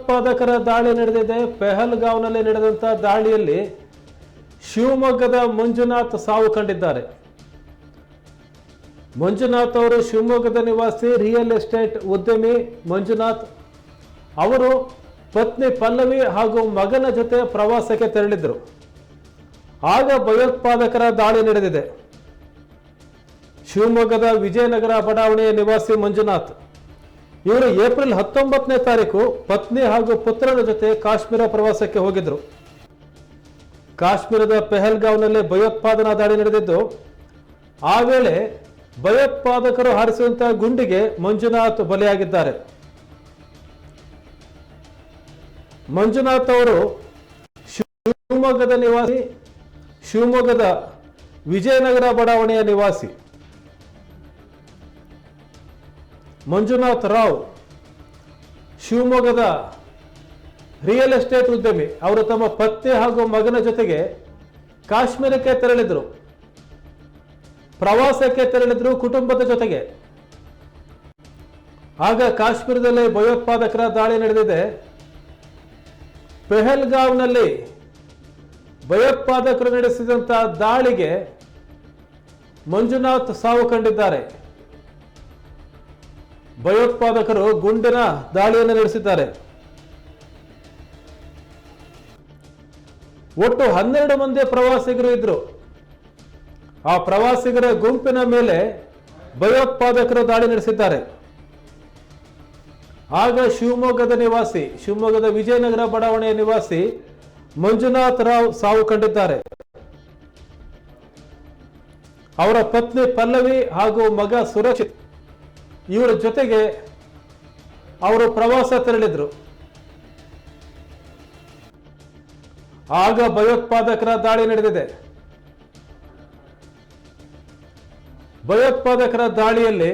ಭಯೋತ್ಪಾದಕರ ದಾಳಿ ನಡೆದಿದೆ. ಪೆಹಲ್ಗಾವ್ನಲ್ಲಿ ನಡೆದಂಥ ದಾಳಿಯಲ್ಲಿ ಶಿವಮೊಗ್ಗದ ಮಂಜುನಾಥ್ ಸಾವು ಕಂಡಿದ್ದಾರೆ. ಮಂಜುನಾಥ್ ಅವರು ಶಿವಮೊಗ್ಗದ ನಿವಾಸಿ, ರಿಯಲ್ ಎಸ್ಟೇಟ್ ಉದ್ಯಮಿ ಮಂಜುನಾಥ್ ಅವರು ಪತ್ನಿ ಪಲ್ಲವಿ ಹಾಗೂ ಮಗನ ಜೊತೆ ಪ್ರವಾಸಕ್ಕೆ ತೆರಳಿದ್ರು. ಆಗ ಭಯೋತ್ಪಾದಕರ ದಾಳಿ ನಡೆದಿದೆ. ಶಿವಮೊಗ್ಗದ ವಿಜಯನಗರ ಬಡಾವಣೆಯ ನಿವಾಸಿ ಮಂಜುನಾಥ್ ಇವರು ಏಪ್ರಿಲ್ 19ನೇ ತಾರೀಕು ಪತ್ನಿ ಹಾಗೂ ಪುತ್ರನ ಜೊತೆ ಕಾಶ್ಮೀರ ಪ್ರವಾಸಕ್ಕೆ ಹೋಗಿದ್ರು. ಕಾಶ್ಮೀರದ ಪೆಹಲ್ಗಾವ್ನಲ್ಲಿ ಭಯೋತ್ಪಾದನಾ ದಾಳಿ ನಡೆದಿದ್ದು, ಆ ವೇಳೆ ಭಯೋತ್ಪಾದಕರು ಹಾರಿಸಿದಂತಹ ಗುಂಡಿಗೆ ಮಂಜುನಾಥ್ ಬಲಿಯಾಗಿದ್ದಾರೆ. ಮಂಜುನಾಥ್ ಅವರು ಶಿವಮೊಗ್ಗದ ನಿವಾಸಿ, ಶಿವಮೊಗ್ಗದ ವಿಜಯನಗರ ಬಡಾವಣೆಯ ನಿವಾಸಿ. ಮಂಜುನಾಥ್ ರಾವ್ ಶಿವಮೊಗ್ಗದ ರಿಯಲ್ ಎಸ್ಟೇಟ್ ಉದ್ಯಮಿ. ಅವರು ತಮ್ಮ ಪತ್ನಿ ಹಾಗೂ ಮಗನ ಜೊತೆಗೆ ಕಾಶ್ಮೀರಕ್ಕೆ ತೆರಳಿದ್ರು, ಪ್ರವಾಸಕ್ಕೆ ತೆರಳಿದ್ರು ಕುಟುಂಬದ ಜೊತೆಗೆ. ಆಗ ಕಾಶ್ಮೀರದಲ್ಲಿ ಭಯೋತ್ಪಾದಕರ ದಾಳಿ ನಡೆದಿದೆ. ಪೆಹಲ್ಗಾವ್ನಲ್ಲಿ ಭಯೋತ್ಪಾದಕರು ನಡೆಸಿದಂತಹ ದಾಳಿಗೆ ಮಂಜುನಾಥ್ ಸಾವು ಕಂಡಿದ್ದಾರೆ. ಭಯೋತ್ಪಾದಕರು ಗುಂಡಿನ ದಾಳಿಯನ್ನು ನಡೆಸಿದ್ದಾರೆ. ಒಟ್ಟು 12 ಮಂದಿ ಪ್ರವಾಸಿಗರು ಇದ್ರು. ಆ ಪ್ರವಾಸಿಗರ ಗುಂಪಿನ ಮೇಲೆ ಭಯೋತ್ಪಾದಕರು ದಾಳಿ ನಡೆಸಿದ್ದಾರೆ. ಆಗ ಶಿವಮೊಗ್ಗದ ನಿವಾಸಿ, ಶಿವಮೊಗ್ಗದ ವಿಜಯನಗರ ಬಡಾವಣೆಯ ನಿವಾಸಿ ಮಂಜುನಾಥ್ ರಾವ್ ಸಾವು ಕಂಡಿದ್ದಾರೆ. ಅವರ ಪತ್ನಿ ಪಲ್ಲವಿ ಹಾಗೂ ಮಗ ಸುರಕ್ಷಿತ್ ಇವರ ಜೊತೆಗೆ ಅವರು ಪ್ರವಾಸ ತೆರಳಿದ್ರು. ಆಗ ಭಯೋತ್ಪಾದಕರ ದಾಳಿ ನಡೆದಿದೆ. ಭಯೋತ್ಪಾದಕರ ದಾಳಿಯಲ್ಲಿ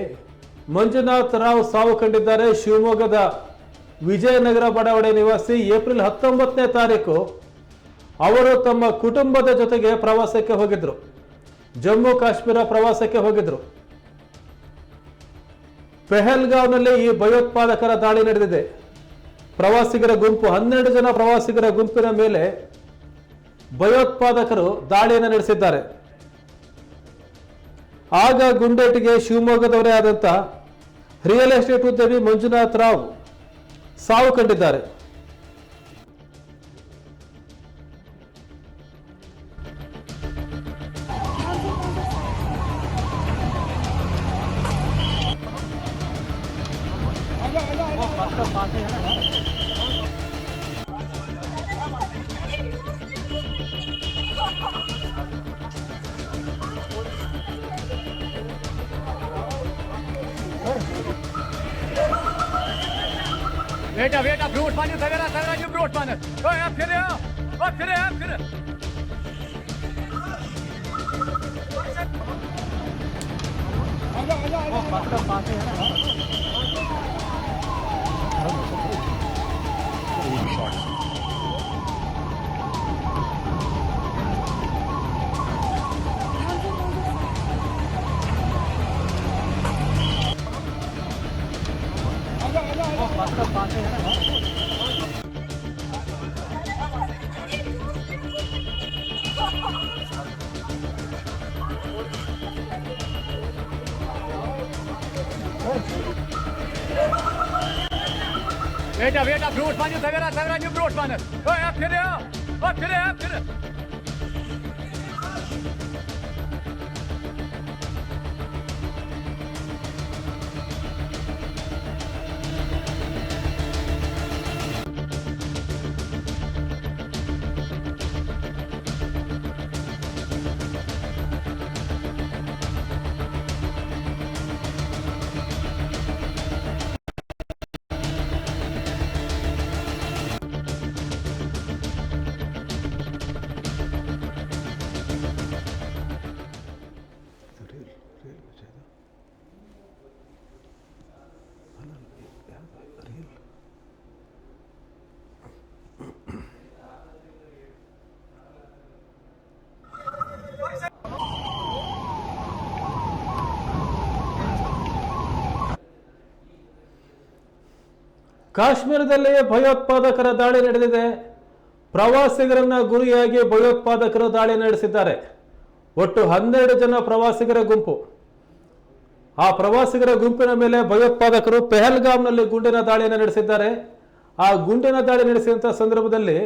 ಮಂಜುನಾಥ್ ರಾವ್ ಸಾವು ಕಂಡಿದ್ದಾರೆ. ಶಿವಮೊಗ್ಗದ ವಿಜಯನಗರ ಬಡಾವಣೆ ನಿವಾಸಿ. ಏಪ್ರಿಲ್ 19ನೇ ತಾರೀಕು ಅವರು ತಮ್ಮ ಕುಟುಂಬದ ಜೊತೆಗೆ ಪ್ರವಾಸಕ್ಕೆ ಹೋಗಿದ್ರು, ಜಮ್ಮು ಕಾಶ್ಮೀರ ಪ್ರವಾಸಕ್ಕೆ ಹೋಗಿದ್ರು. ಪೆಹಲ್ಗಾವ್ನಲ್ಲಿ ಈ ಭಯೋತ್ಪಾದಕರ ದಾಳಿ ನಡೆದಿದೆ. ಪ್ರವಾಸಿಗರ ಗುಂಪು, 12 ಜನ ಪ್ರವಾಸಿಗರ ಗುಂಪಿನ ಮೇಲೆ ಭಯೋತ್ಪಾದಕರು ದಾಳಿಯನ್ನು ನಡೆಸಿದ್ದಾರೆ. ಆಗ ಗುಂಡೇಟಿಗೆ ಶಿವಮೊಗ್ಗದವರೇ ಆದಂಥ ರಿಯಲ್ ಎಸ್ಟೇಟ್ ಉದ್ಯಮಿ ಮಂಜುನಾಥ್ ರಾವ್ ಸಾವು ಕಂಡಿದ್ದಾರೆ. Veta, brotmannen, ta ju brotmannen. Ja, fyra. Veta, brotmannen, ta ju brotmannen. Ja, fyra. ಕಾಶ್ಮೀರದಲ್ಲಿ ಭಯೋತ್ಪಾದಕರ ದಾಳಿ ನಡೆದಿದೆ. ಪ್ರವಾಸಿಗರನ್ನ ಗುರಿಯಾಗಿ ಭಯೋತ್ಪಾದಕರು ದಾಳಿ ನಡೆಸಿದ್ದಾರೆ. ಒಟ್ಟು 12 ಜನ ಪ್ರವಾಸಿಗರ ಗುಂಪು. ಆ ಪ್ರವಾಸಿಗರ ಗುಂಪಿನ ಮೇಲೆ ಭಯೋತ್ಪಾದಕರು ಪೆಹಲ್ಗಾಮ್ನಲ್ಲಿ ಗುಂಡಿನ ದಾಳಿಯನ್ನು ನಡೆಸಿದ್ದಾರೆ. ಆ ಗುಂಡಿನ ದಾಳಿ ನಡೆಸಿದಂಥ ಸಂದರ್ಭದಲ್ಲಿ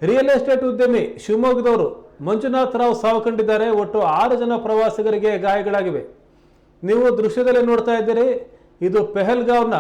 ರಿಯಲ್ ಎಸ್ಟೇಟ್ ಉದ್ಯಮಿ ಶಿವಮೊಗ್ಗದವರು ಮಂಜುನಾಥ್ ರಾವ್ ಸಾವು ಕಂಡಿದ್ದಾರೆ. ಒಟ್ಟು 6 ಜನ ಪ್ರವಾಸಿಗರಿಗೆ ಗಾಯಗಳಾಗಿವೆ. ನೀವು ದೃಶ್ಯದಲ್ಲಿ ನೋಡ್ತಾ ಇದ್ದೀರಿ, ಇದು ಪೆಹಲ್ಗಾಮ್ನ